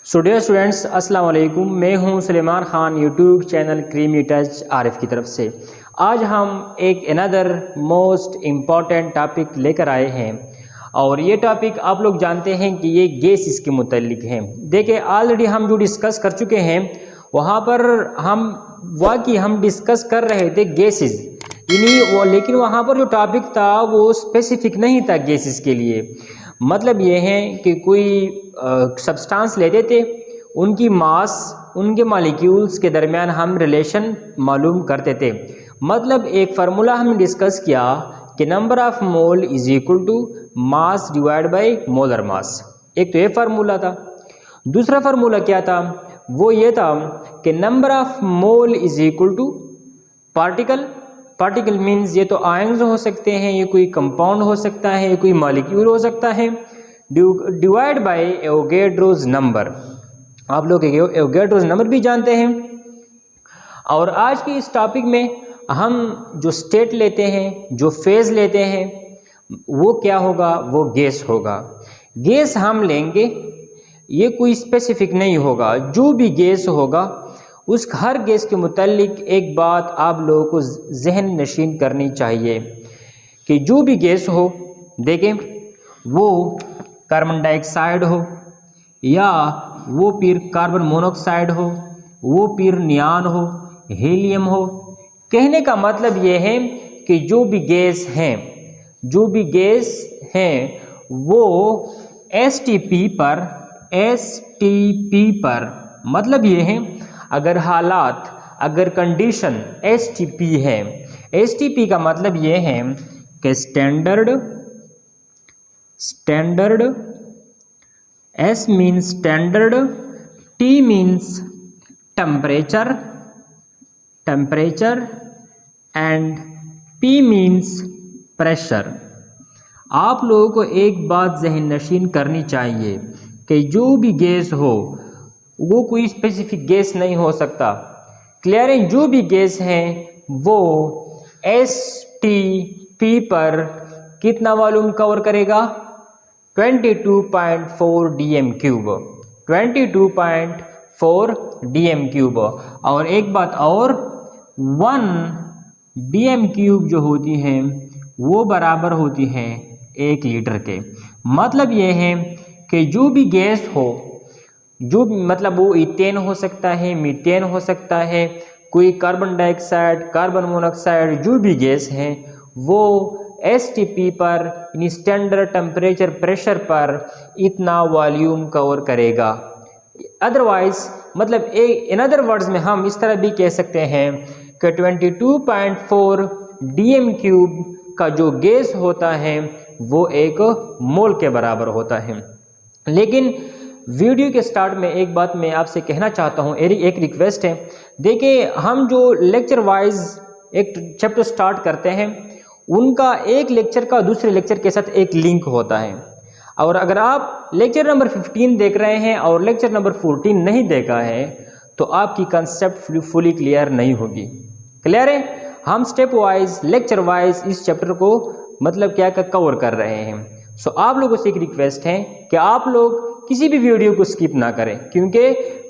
So dear students, अस्सलाम वालेकुम। मैं हूं Suleman Khan, YouTube channel creamy touch Arif की तरफ से। आज हम एक अनदर मोस्ट इम्पॉर्टेंट टॉपिक लेकर आए हैं और ये टॉपिक आप लोग जानते हैं कि ये गैसेस के मुतालिक है। देखिए, ऑलरेडी हम जो डिस्कस कर चुके हैं वहाँ पर हम डिस्कस कर रहे थे गैसेस लेकिन वहाँ पर जो टॉपिक था वो स्पेसिफिक नहीं था गैसेस के लिए। मतलब ये है कि कोई सब्सटेंस लेते थे, उनकी मास, उनके मॉलिक्यूल्स के दरमियान हम रिलेशन मालूम करते थे। मतलब एक फार्मूला हमने डिस्कस किया कि number of mole is equal to mass divide by molar mass. एक तो ये फार्मूला था। दूसरा फार्मूला क्या था? वो ये था कि number of mole is equal to particle means ये तो आयन्स हो सकते हैं, ये कोई कंपाउंड हो सकता है, ये कोई मॉलिक्यूल हो सकता है, डिवाइड बाय एवोगैड्रोस नंबर। आप लोग एवोगैड्रोस नंबर भी जानते हैं। और आज की इस टॉपिक में हम जो स्टेट लेते हैं, जो फेज लेते हैं, वो क्या होगा? वो गैस होगा। गैस हम लेंगे, ये कोई स्पेसिफिक नहीं होगा। जो भी गैस होगा उस हर गैस के मुतालिक एक बात आप लोगों को जहन नशीन करनी चाहिए कि जो भी गैस हो, देखें वो कार्बन डाइऑक्साइड हो या वो फिर कार्बन मोनोऑक्साइड हो, वो फिर नियान हो, हीलियम हो। कहने का मतलब ये है कि जो भी गैस हैं वो एसटीपी पर मतलब ये है अगर कंडीशन एसटीपी है। एसटीपी का मतलब ये है कि standard, S means standard, T means temperature and P means pressure. आप लोगों को एक बात जहन नशीन करनी चाहिए कि जो भी गैस हो वो कोई स्पेसिफिक गैस नहीं हो सकता। क्लियर है? जो भी गैस है वो एसटीपी पर कितना वॉल्यूम कवर करेगा? 22.4 डीएम क्यूब, 22.4 डीएम क्यूब। और एक बात और, 1 डीएम क्यूब जो होती है वो बराबर होती है 1 लीटर के। मतलब ये है कि जो भी गैस हो, मतलब वो इथेन हो सकता है, मीथेन हो सकता है, कोई कार्बन डाइऑक्साइड, कार्बन मोनोऑक्साइड, जो भी गैस है वो एसटीपी पर, स्टैंडर्ड टेम्परेचर प्रेशर पर इतना वॉल्यूम कवर करेगा। अदरवाइज मतलब इन अदर वर्ड्स में हम इस तरह भी कह सकते हैं कि 22.4 डीएम क्यूब का जो गैस होता है वो 1 मोल के बराबर होता है। लेकिन वीडियो के स्टार्ट में एक बात मैं आपसे कहना चाहता हूँ, एक रिक्वेस्ट है। देखिए, हम जो लेक्चर वाइज एक चैप्टर स्टार्ट करते हैं उनका एक लेक्चर का दूसरे लेक्चर के साथ एक लिंक होता है। और अगर आप लेक्चर नंबर 15 देख रहे हैं और लेक्चर नंबर 14 नहीं देखा है तो आपकी कंसेप्ट फुली क्लियर नहीं होगी। क्लियर है? हम स्टेप वाइज, लेक्चर वाइज इस चैप्टर को मतलब क्या कवर कर रहे हैं। सो आप लोगों से एक रिक्वेस्ट है कि आप लोग किसी भी वीडियो को स्किप ना करें, क्योंकि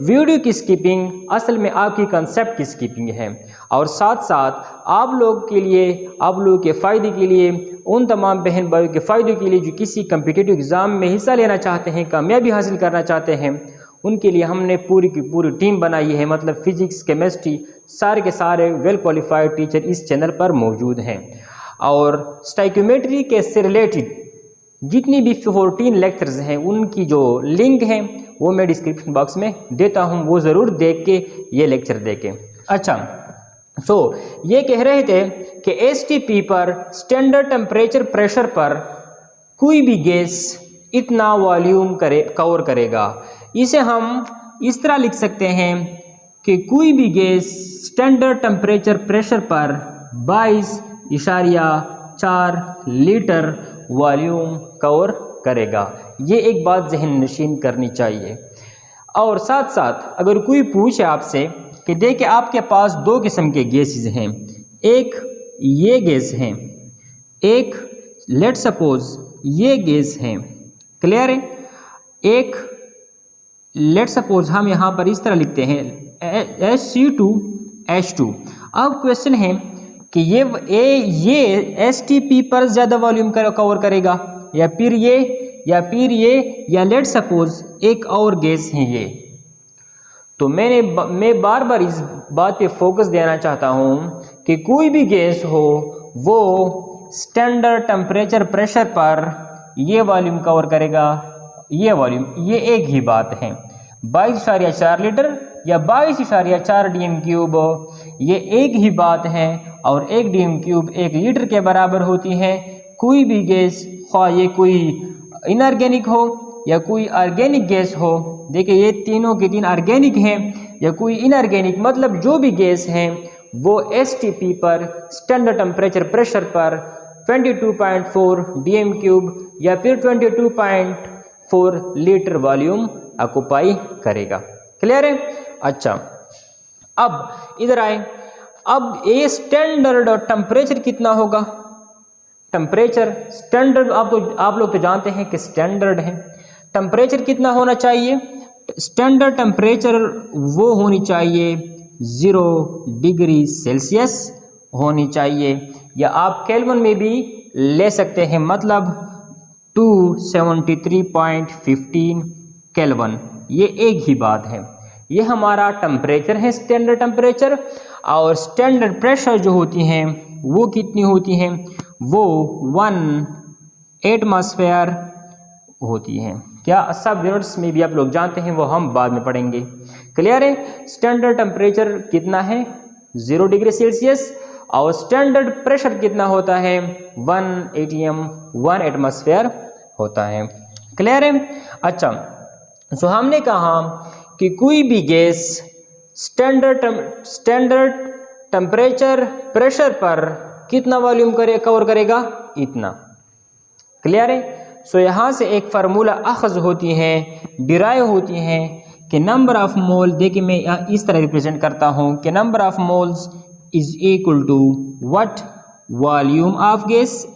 वीडियो की स्किपिंग असल में आपकी कंसेप्ट की स्किपिंग है। और साथ साथ आप लोग के लिए, आप लोगों के फ़ायदे के लिए, उन तमाम बहन भाइयों के फ़ायदे के लिए जो किसी कम्पिटिटिव एग्ज़ाम में हिस्सा लेना चाहते हैं, कामयाबी हासिल करना चाहते हैं, उनके लिए हमने पूरी की पूरी टीम बनाई है। मतलब फिजिक्स, केमिस्ट्री, सारे के सारे वेल क्वालिफाइड टीचर इस चैनल पर मौजूद हैं। और स्टाइकोमेट्री के से रिलेटेड जितनी भी 14 लेक्चर्स हैं उनकी जो लिंक हैं वो मैं डिस्क्रिप्शन बॉक्स में देता हूं, वो ज़रूर देख के ये लेक्चर देखें। अच्छा, ये कह रहे थे कि एसटीपी पर, स्टैंडर्ड टेम्परेचर प्रेशर पर कोई भी गैस इतना वॉल्यूम कवर करेगा। इसे हम इस तरह लिख सकते हैं कि कोई भी गैस स्टैंडर्ड टेम्परेचर प्रेशर पर 22.4 लीटर वॉल्यूम कवर करेगा। ये एक बात जहन नशीन करनी चाहिए। और साथ साथ अगर कोई पूछे आपसे कि देखिए आपके पास 2 किस्म के गैसेस हैं, एक ये गैस है, एक लेट्स सपोज ये गैस है। क्लियर है? एक लेट सपोज हम यहाँ पर इस तरह लिखते हैं HC2H2। अब क्वेश्चन है कि ये STP पर ज़्यादा वॉल्यूम कवर करेगा या फिर ये या लेट सपोज एक और गैस है ये। तो मैं बार बार इस बात पे फोकस देना चाहता हूँ कि कोई भी गैस हो वो स्टैंडर्ड टेम्परेचर प्रेशर पर ये वॉल्यूम कवर करेगा, ये वॉल्यूम, ये एक ही बात है। 22.4 लीटर या 22.4 DM3 ये एक ही बात है और 1 DM3 1 लीटर के बराबर होती है। कोई भी गैस, ख्वाह ये कोई इनऑर्गेनिक हो या कोई ऑर्गेनिक गैस हो, देखिए ये तीनों के तीन ऑर्गेनिक हैं या कोई इनऑर्गेनिक, मतलब जो भी गैस हैं वो STP पर स्टैंडर्ड टेम्परेचर प्रेशर पर 22.4 DM3 या फिर 22.4 लीटर वॉल्यूम ऑक्युपाई करेगा। क्लियर है? अच्छा, अब इधर आए। अब ये स्टैंडर्ड टेम्परेचर कितना होगा? टेम्परेचर स्टैंडर्ड आप लोग तो जानते हैं कि स्टैंडर्ड है। टेम्परेचर कितना होना चाहिए? स्टैंडर्ड टेम्परेचर वो होनी चाहिए 0 डिग्री सेल्सियस होनी चाहिए, या आप केल्विन में भी ले सकते हैं, मतलब 273.15 केल्विन। ये एक ही बात है। ये हमारा टेम्परेचर है, स्टैंडर्ड टेम्परेचर। और स्टैंडर्ड प्रेशर जो होती हैं वो कितनी होती हैं? वो 1 एटमॉस्फेयर होती हैं। क्या सब यूनिट्स में भी आप लोग जानते हैं, वो हम बाद में पढ़ेंगे। क्लियर है? स्टैंडर्ड टेम्परेचर कितना है? 0 डिग्री सेल्सियस। और स्टैंडर्ड प्रेशर कितना होता है? 1 atm 1 एटमॉस्फेयर होता है। क्लियर है? अच्छा, सो हमने कहा कि कोई भी गैस स्टैंडर्ड टेम्परेचर प्रेशर पर कितना वॉल्यूम कवर करेगा? इतना। क्लियर है? सो यहाँ से एक फार्मूला अखज़ होती है, डिराइव होती है कि नंबर ऑफ मोल, देखिए मैं इस तरह रिप्रेजेंट करता हूँ कि number of moles is equal to what? Volume of gas,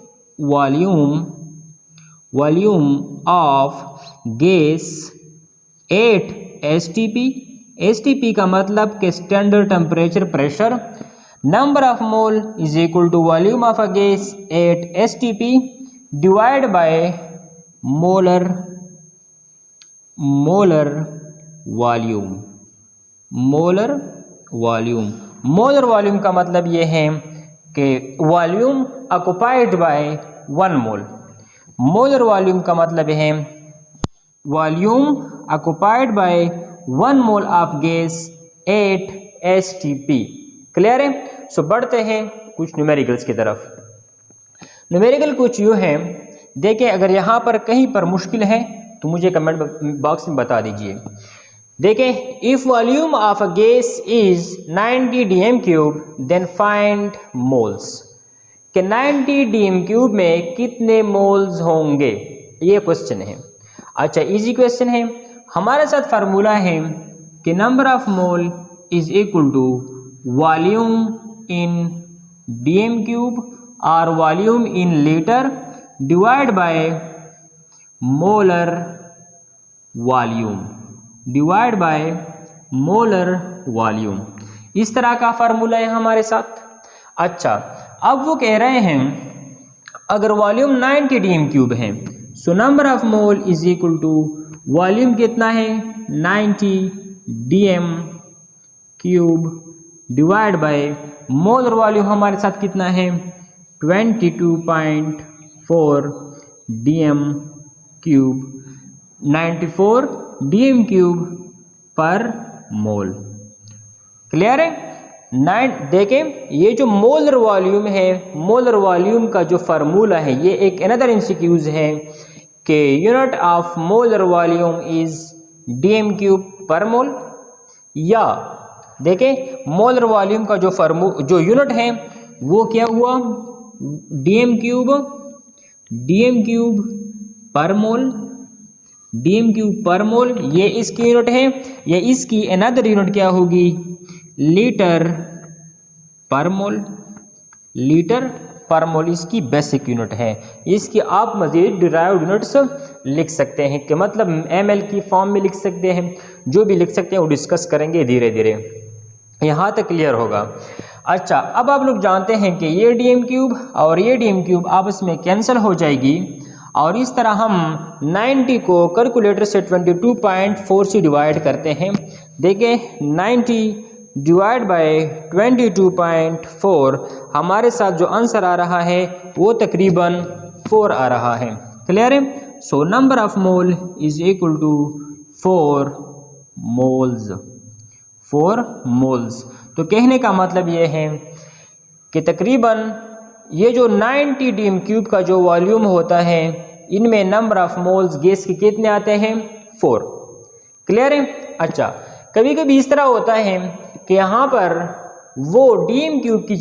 volume of gas 8 STP। STP का मतलब कि standard temperature pressure. Number of mole is equal to volume of a gas 8 STP divide by molar volume. Molar volume का मतलब ये है कि volume occupied by 1 mole. Molar volume का मतलब है volume occupied by 1 mole of gas 8 STP। Clear है? सो बढ़ते हैं कुछ न्यूमेरिकल्स की तरफ। न्यूमेरिकल कुछ यूँ है, देखिए अगर यहाँ पर कहीं पर मुश्किल है तो मुझे कमेंट बॉक्स में बता दीजिए। देखिए, if volume of a gas is 90 DM3 then find moles, कि 90 DM3 में कितने मोल्स होंगे, ये क्वेश्चन है। अच्छा, इजी क्वेश्चन है। हमारे साथ फार्मूला है कि number of mole is equal to volume in DM3 और volume in litre divide by molar volume. इस तरह का फार्मूला है हमारे साथ। अच्छा, अब वो कह रहे हैं अगर वॉल्यूम 90 DM3 है, so number of mole is equal to volume कितना है? 90 DM3 divide by molar volume हमारे साथ कितना है? 22.4 DM3, 94 DM3 पर मोल। क्लियर है? देखें, ये जो मोलर वॉल्यूम है, मोलर वॉल्यूम का जो फार्मूला है, ये एक अनदर इंसिक्यूज है कि unit of molar volume is DM3 पर मोल। या देखें, मोलर वॉल्यूम का जो यूनिट है वो क्या हुआ? DM3 पर मोल, ये इसकी यूनिट है। ये इसकी अनदर यूनिट क्या होगी? लीटर पर पर मोल इसकी बेसिक यूनिट है। इसकी आप मज़ीद डिराइव्ड यूनिट्स लिख सकते हैं कि मतलब ml की फॉर्म में लिख सकते हैं, जो भी लिख सकते हैं वो डिस्कस करेंगे धीरे धीरे, यहाँ तक क्लियर होगा। अच्छा, अब आप लोग जानते हैं कि ये dm क्यूब और ये dm क्यूब आपस में कैंसिल हो जाएगी और इस तरह हम 90 को कैलकुलेटर से 22.4 से डिवाइड करते हैं। देखिए 90 डिवाइड बाय 22.4 हमारे साथ जो आंसर आ रहा है वो तकरीबन 4 आ रहा है। क्लियर है? So number of mole is equal to 4 moles. 4 moles. तो कहने का मतलब ये है कि तकरीबन ये जो 90 डीएम क्यूब का जो वॉल्यूम होता है इनमें नंबर ऑफ मोल्स गैस के कितने आते हैं? 4। क्लियर है? अच्छा, कभी कभी इस तरह होता है कि यहाँ पर वो डीएम क्यूब की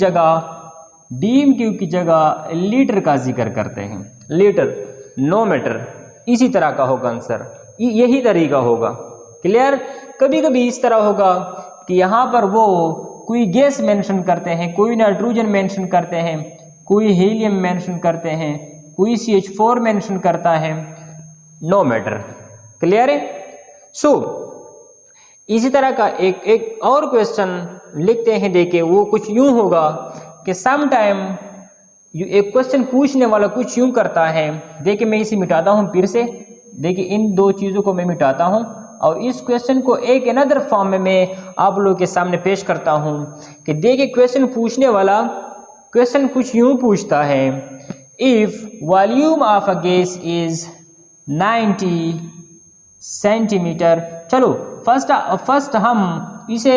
जगह लीटर का जिक्र करते हैं। लीटर, नो मीटर, इसी तरह का होगा आंसर, यही तरीका होगा। क्लियर? कभी कभी इस तरह होगा कि यहाँ पर वो कोई गैस मेंशन करते हैं, कोई नाइट्रोजन मेंशन करते हैं, कोई हीलियम मेंशन करते हैं, कोई CH4 मेंशन करता है, नो मैटर। क्लियर है? सो इसी तरह का एक और क्वेश्चन लिखते हैं। देखिए वो कुछ यूं होगा कि सम टाइम एक क्वेश्चन पूछने वाला कुछ यूं करता है। देखिए मैं इसे मिटाता हूं फिर से। देखिए इन दो चीज़ों को मैं मिटाता हूं और इस क्वेश्चन को एक अनदर फॉर्म में मैं आप लोगों के सामने पेश करता हूं कि देखिए क्वेश्चन पूछने वाला क्वेश्चन कुछ यूं पूछता है, if volume of a gas is 90 centimetre. चलो फर्स्ट हम इसे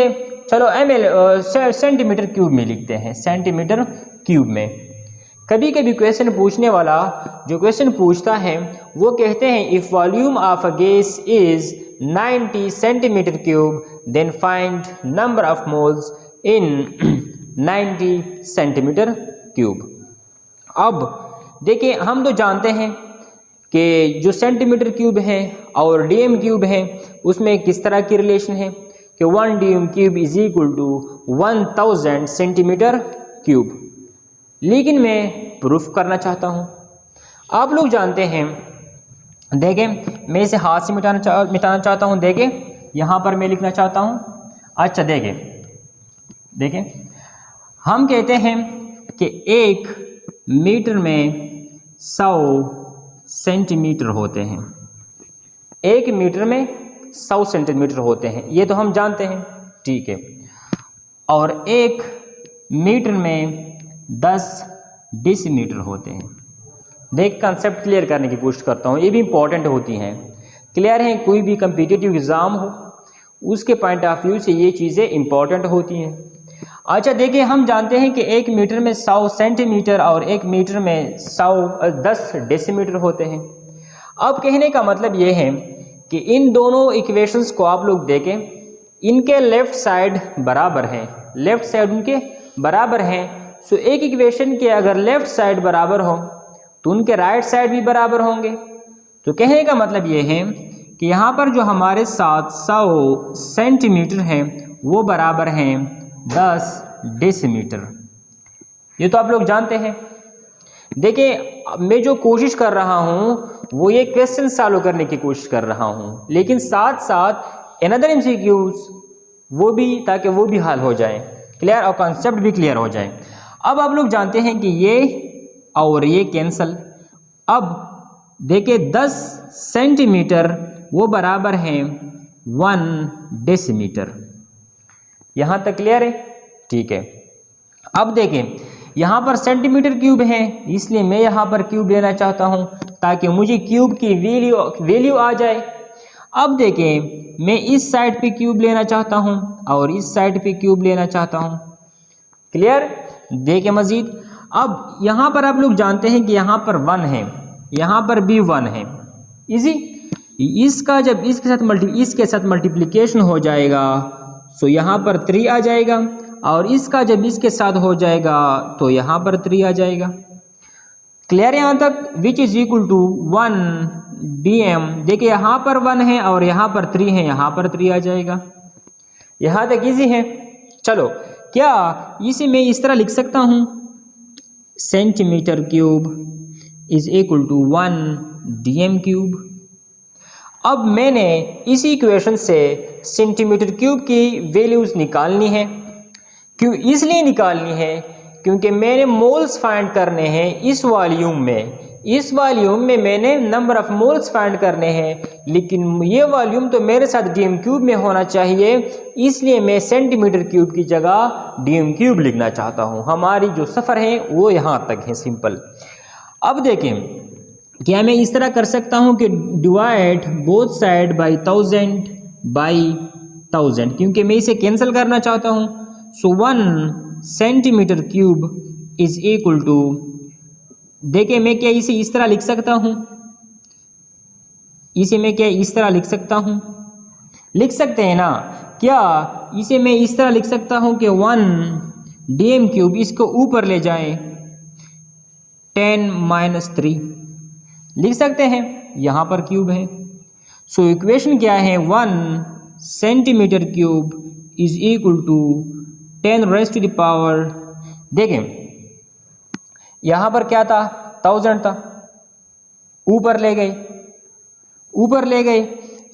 चलो ml सेंटीमीटर क्यूब में लिखते हैं, सेंटीमीटर क्यूब में। कभी कभी क्वेश्चन पूछने वाला जो क्वेश्चन पूछता है वो कहते हैं if volume of a gas is 90 centimetre cube then find number of moles in 90 centimetre cube. अब देखिए हम तो जानते हैं कि जो सेंटीमीटर क्यूब है और डीएम क्यूब है उसमें किस तरह की रिलेशन है कि 1 DM cube is equal to 1000 centimetre cube. लेकिन मैं प्रूफ करना चाहता हूँ। आप लोग जानते हैं, देखें मैं इसे हाथ से मिटाना चाहता हूँ। देखें यहाँ पर मैं लिखना चाहता हूँ। अच्छा देखें हम कहते हैं कि 1 मीटर में 100 सेंटीमीटर होते हैं। 1 मीटर में 100 सेंटीमीटर होते हैं, ये तो हम जानते हैं, ठीक है। और 1 मीटर में 10 डेसीमीटर होते हैं। देख कंसेप्ट क्लियर करने की कोशिश करता हूँ, ये भी इंपॉर्टेंट होती हैं। क्लियर है? कोई भी कम्पिटिटिव एग्ज़ाम हो उसके पॉइंट ऑफ व्यू से ये चीज़ें इंपॉर्टेंट होती हैं। अच्छा देखिए हम जानते हैं कि 1 मीटर में 100 सेंटीमीटर और 1 मीटर में 10 डेसीमीटर होते हैं। अब कहने का मतलब ये है कि इन दोनों इक्वेशंस को आप लोग देखें, इनके लेफ़्ट साइड बराबर हैं, लेफ़्ट साइड उनके बराबर हैं। सो एक इक्वेशन के अगर लेफ़्ट साइड बराबर हो तो उनके राइट साइड भी बराबर होंगे। तो कहने का मतलब ये है कि यहाँ पर जो हमारे साथ 100 सेंटीमीटर हैं वो बराबर हैं 10 डेसीमीटर। ये तो आप लोग जानते हैं। देखिए मैं जो कोशिश कर रहा हूँ वो ये क्वेश्चन सॉल्व करने की कोशिश कर रहा हूँ, लेकिन साथ साथ अनदर MCQs वो भी, ताकि वो भी हल हो जाए, क्लियर, और कॉन्सेप्ट भी क्लियर हो जाए। अब आप लोग जानते हैं कि ये और ये कैंसल। अब देखिए 10 सेंटीमीटर वो बराबर हैं 1 डेसीमीटर। यहाँ तक क्लियर है? ठीक है। अब देखें यहाँ पर सेंटीमीटर क्यूब है, इसलिए मैं यहाँ पर क्यूब लेना चाहता हूँ ताकि मुझे क्यूब की वैल्यू आ जाए। अब देखें मैं इस साइड पे क्यूब लेना चाहता हूँ और इस साइड पे क्यूब लेना चाहता हूँ। क्लियर? देखें मज़ीद, अब यहाँ पर आप लोग जानते हैं कि यहाँ पर 1 है, यहाँ पर भी 1 है। इजी, इसका जब इसके साथ मल्टीप्लिकेशन हो जाएगा सो यहाँ पर 3 आ जाएगा, और इसका जब इसके साथ हो जाएगा तो यहाँ पर 3 आ जाएगा। क्लियर यहाँ तक? Which is equal to 1 dm। देखिए यहाँ पर 1 है और यहाँ पर 3 है, यहाँ पर 3 आ जाएगा। यहाँ तक इजी है। चलो क्या इसे मैं इस तरह लिख सकता हूँ centimetre cube is equal to 1 dm cube. अब मैंने इसी इक्वेशन से सेंटीमीटर क्यूब की वैल्यूज़ निकालनी है। क्यों इसलिए निकालनी है? क्योंकि मैंने मोल्स फाइंड करने हैं इस वॉल्यूम में मैंने नंबर ऑफ मोल्स फाइंड करने हैं, लेकिन ये वॉल्यूम तो मेरे साथ डीएम क्यूब में होना चाहिए, इसलिए मैं सेंटीमीटर क्यूब की जगह डीएम क्यूब लिखना चाहता हूँ। हमारी जो सफ़र है वो यहाँ तक है, सिंपल। अब देखें, क्या मैं इस तरह कर सकता हूँ कि डिवाइड बोथ साइड बाई 1000, क्योंकि मैं इसे कैंसिल करना चाहता हूँ। So 1 centimetre cube is equal to, देखिए मैं क्या इसे इस तरह लिख सकता हूँ, लिख सकते हैं ना? क्या इसे मैं इस तरह लिख सकता हूँ कि 1 dm क्यूब, इसको ऊपर ले जाएं 10-3 लिख सकते हैं, यहाँ पर क्यूब है। सो इक्वेशन क्या है? 1 centimetre cube is equal to 10 raise to the power, देखें यहाँ पर क्या था? 1000 था, ऊपर ले गए,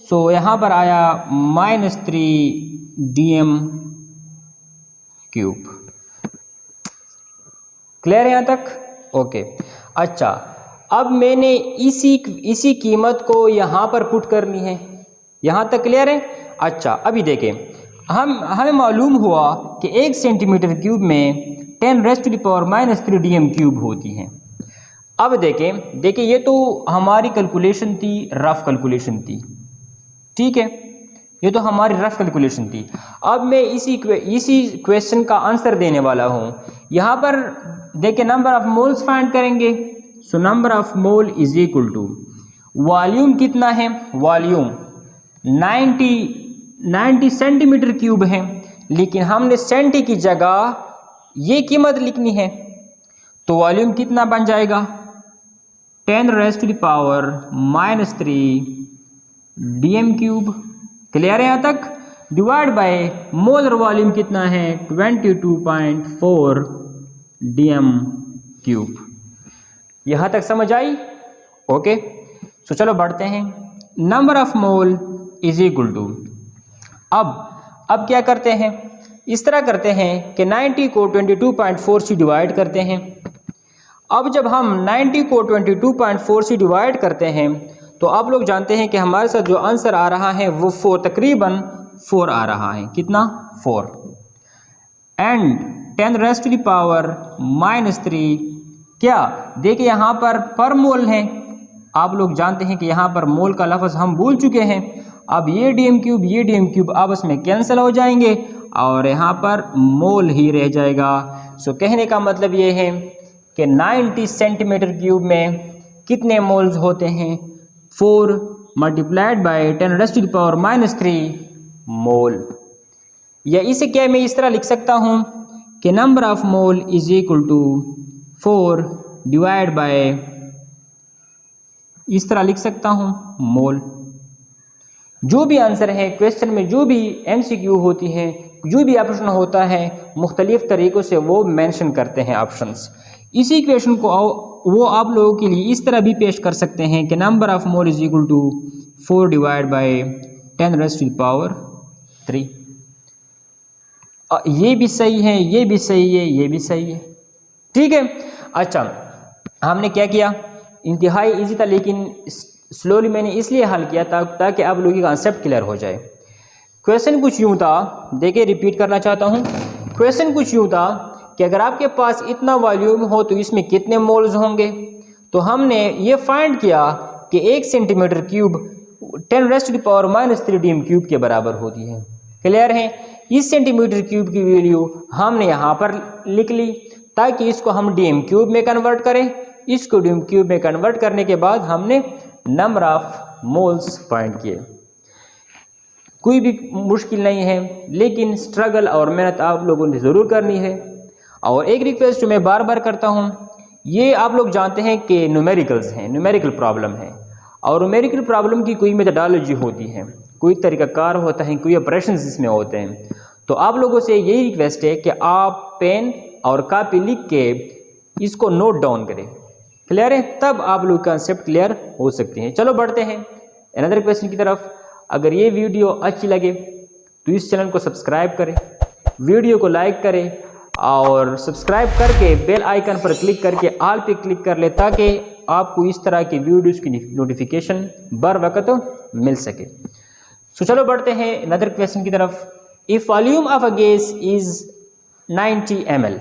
सो यहाँ पर आया -3 dm क्यूब। क्लियर है यहाँ तक? ओके। अच्छा, अब मैंने इसी कीमत को यहाँ पर पुट करनी है। यहाँ तक क्लियर है? अच्छा, अभी देखें, हमें मालूम हुआ कि 1 सेंटीमीटर क्यूब में 10 raise to the power -3 dm cube होती हैं। अब देखें ये तो हमारी कैलकुलेशन थी, रफ कैलकुलेशन थी, ठीक है, ये तो हमारी रफ कैलकुलेशन थी। अब मैं इसी क्वेश्चन का आंसर देने वाला हूँ। यहाँ पर देखिए नंबर ऑफ मोल्स फाइंड करेंगे। So number of mole is equal to, volume कितना है? वॉल्यूम 90 सेंटीमीटर क्यूब है, लेकिन हमने सेंटी की जगह ये कीमत लिखनी है, तो वॉल्यूम कितना बन जाएगा? 10 raise to the power -3 dm cube. Clear है यहाँ तक? डिवाइड बाय मोलर वॉल्यूम कितना है? 22.4 dm क्यूब। यहाँ तक समझ आई? ओके, सो चलो बढ़ते हैं। Number of mole is equal to, अब क्या करते हैं? इस तरह करते हैं कि 90 को 22.4 से डिवाइड करते हैं। अब जब हम 90 को 22.4 से डिवाइड करते हैं तो आप लोग जानते हैं कि हमारे साथ जो आंसर आ रहा है वो 4, तकरीबन 4 आ रहा है। कितना? 4। And 10 raise to the power -3, क्या देखिए यहाँ पर मोल है। आप लोग जानते हैं कि यहाँ पर मोल का लफ्ज़ हम भूल चुके हैं। अब ये dm क्यूब आपस में कैंसिल हो जाएंगे और यहाँ पर मोल ही रह जाएगा। सो कहने का मतलब ये है कि 90 सेंटीमीटर क्यूब में कितने मोल्स होते हैं? 4 multiplied by 10 raise to the power -3 mole. या इसे क्या मैं इस तरह लिख सकता हूँ कि number of mole is equal to 4 divide by, इस तरह लिख सकता हूँ, मोल। जो भी आंसर है क्वेश्चन में, जो भी MCQ होती है, जो भी ऑप्शन होता है, मुख्तलिफ तरीक़ों से वो मेंशन करते हैं ऑप्शंस। इसी इक्वेशन को वो आप लोगों के लिए इस तरह भी पेश कर सकते हैं कि number of mole is equal to 4 divide by 10 raise to the power 3। ये भी सही है, ये भी सही है, ये भी सही है, ठीक है। अच्छा, हमने क्या किया? इंतहाई इजी था, लेकिन स्लोली मैंने इसलिए हल किया ताकि आप लोगों का कॉन्सेप्ट क्लियर हो जाए। क्वेश्चन कुछ यूँ था, देखिए रिपीट करना चाहता हूँ। क्वेश्चन कुछ यूँ था कि अगर आपके पास इतना वॉल्यूम हो तो इसमें कितने मोल्स होंगे। तो हमने ये फाइंड किया कि 1 centimetre cube 10 raise to the power -3 dm cube के बराबर होती है। क्लियर है? इस सेंटीमीटर क्यूब की वैल्यू हमने यहाँ पर लिख ली ताकि इसको हम dm क्यूब में कन्वर्ट करें। इसको dm क्यूब में कन्वर्ट करने के बाद हमने नंबर ऑफ मोल्स फाइंड किए। कोई भी मुश्किल नहीं है, लेकिन स्ट्रगल और मेहनत आप लोगों ने ज़रूर करनी है। और एक रिक्वेस्ट जो मैं बार बार करता हूँ, ये आप लोग जानते हैं कि न्यूमेरिकल्स हैं, न्यूमेरिकल प्रॉब्लम है, और न्यूमेरिकल प्रॉब्लम की कोई मेथोडोलॉजी होती है, कोई तरीक़ाकार होता है, कोई ऑपरेशंस इसमें होते हैं। तो आप लोगों से यही रिक्वेस्ट है कि आप पेन और कॉपी लिख के इसको नोट डाउन करें। क्लियर है? तब आप लोग कंसेप्ट क्लियर हो सकते हैं। चलो बढ़ते हैं अनदर क्वेश्चन की तरफ। अगर ये वीडियो अच्छी लगे तो इस चैनल को सब्सक्राइब करें, वीडियो को लाइक करें और सब्सक्राइब करके बेल आइकन पर क्लिक करके ऑल पे क्लिक कर ले, ताकि आपको इस तरह की वीडियोस की नोटिफिकेशन बर वक्त मिल सके। सो चलो बढ़ते हैं अनदर क्वेश्चन की तरफ। If volume of a gas is 90 ml,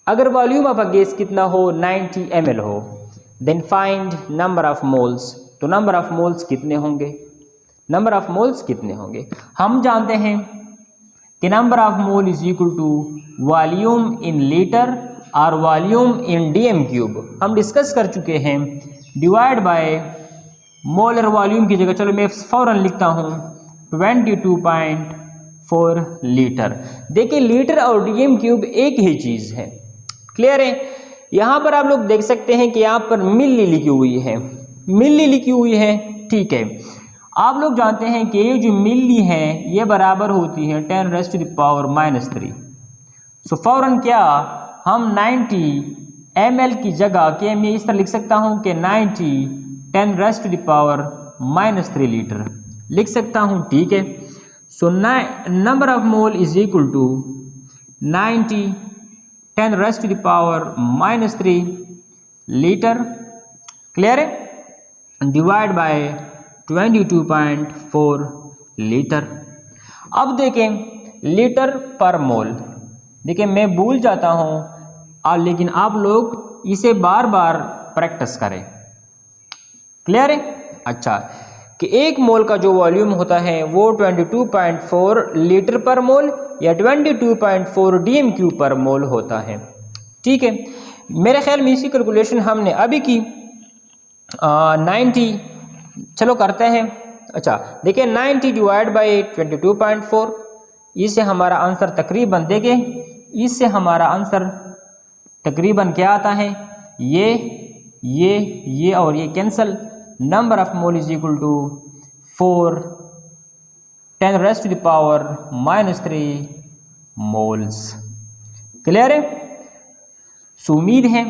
अगर वॉल्यूम ऑफ अ गैस कितना हो 90 ml हो, then find number of moles, तो नंबर ऑफ मोल्स कितने होंगे, नंबर ऑफ मोल्स कितने होंगे। हम जानते हैं कि number of mole is equal to volume in litre और वॉल्यूम इन डीएम क्यूब, हम डिस्कस कर चुके हैं। डिवाइड बाय मोलर वॉल्यूम की जगह चलो मैं फौरन लिखता हूँ 22.4 लीटर। देखिए लीटर और डीएम क्यूब एक ही चीज़ है। क्लियर है? यहाँ पर आप लोग देख सकते हैं कि यहाँ पर मिली लिखी हुई है, मिली लिखी हुई है। ठीक है, आप लोग जानते हैं कि ये जो मिली है ये बराबर होती है 10⁻³ सो फौरन क्या हम 90 ml की जगह के मैं इस तरह लिख सकता हूँ कि 90 10⁻³ लीटर लिख सकता हूँ। ठीक है, so number of mole is equal to 90 10⁻³ litre. Clear है? Divide by 22.4 litre. अब देखें लीटर पर मोल, देखिए मैं भूल जाता हूँ और लेकिन आप लोग इसे बार बार प्रैक्टिस करें। क्लियर है? अच्छा, कि एक मोल का जो वॉल्यूम होता है वो 22.4 लीटर पर मोल या 22.4 डीएम क्यूब पर मोल होता है। ठीक है, मेरे ख्याल में इसी कैलकुलेशन हमने अभी की 90, चलो करते हैं। अच्छा देखिए 90 डिवाइड बाई 22.4, इससे हमारा आंसर तकरीबन देखें, इससे हमारा आंसर तकरीबन क्या आता है, ये और ये cancel. Number of mole is equal to 4 10⁻³ moles. Clear है? सो उम्मीद है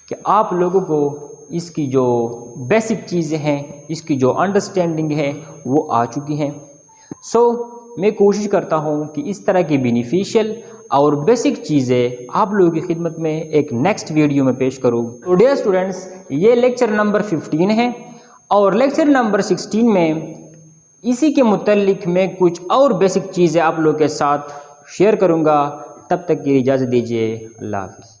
कि आप लोगों को इसकी जो बेसिक चीज़ें हैं, इसकी जो अंडरस्टैंडिंग है वो आ चुकी हैं। सो मैं कोशिश करता हूँ कि इस तरह की बेनिफिशियल और बेसिक चीज़ें आप लोगों की खिदमत में एक नेक्स्ट वीडियो में पेश करूँ। तो डियर स्टूडेंट्स, ये लेक्चर नंबर 15 है और लेक्चर नंबर 16 में इसी के मुतल्लिक मैं कुछ और बेसिक चीज़ें आप लोगों के साथ शेयर करूँगा। तब तक की इजाज़त दीजिए। अल्लाह हाफ़िज़।